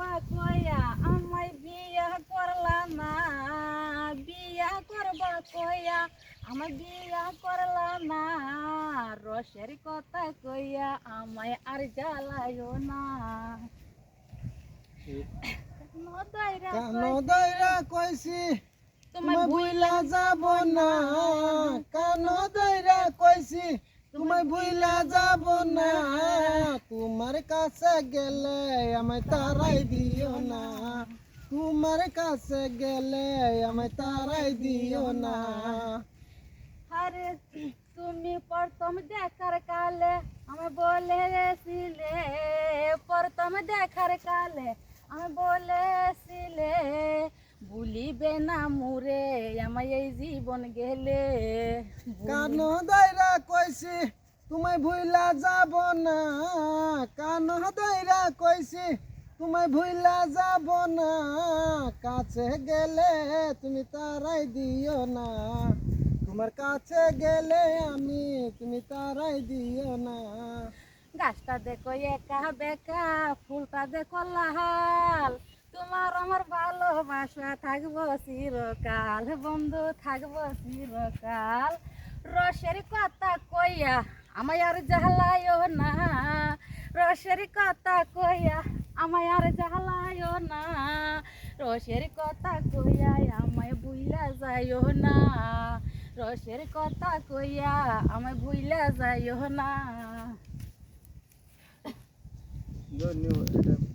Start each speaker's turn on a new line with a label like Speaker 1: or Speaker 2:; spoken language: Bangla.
Speaker 1: করবা কইয়া আমায় বিয়া করলা না, বিয়া করবা কইয়া আমায় বিয়া করলা না, রসের কথা কইয়া আমায় আর জ্বালায়ো না।
Speaker 2: কানো দইরা কইছি তোমায় ভুইলা যাব না, কানো দইরা কইছি তোমায় ভুইলা যাব না, তোমার কাছে গেলে আমায় তারাই দিও না, তোমার কাছে গেলে আমায় তারাই দিও না।
Speaker 1: আরে তুমি প্রথম দেখার কালে আমি বলেছিলে, প্রথম দেখার কালে আমি বলেছিলে, ভুলিবে না মুরে আমায় এই জীবন গেলে।
Speaker 2: কানো দইরা কইছি তোমায় ভুইলা যাব না, কানো দইরা কইছি তোমায় ভুইলা যাব না, কাছে গেলে তুমি তারাই দিও না, তোমার কাছে গেলে আমি তুমি তারাই দিও না।
Speaker 1: গাছটা দেখো একা বেকা, ফুলটা দেখো লাল, তোমার আমার ভালোবাসা থাকবো চিরকাল, বন্ধু থাকবো চিরকাল। রসের কথা কইয়া আমায় আর জ্বালায়ও না, রসের কথা কইয়া আমায় আর জ্বালায়ও না, রসের কথা কইয়া আমায় ভুইলা যাইও না, রসের কথা কইয়া আমায় ভুইলা যাইও না।
Speaker 2: ধন্যবাদ।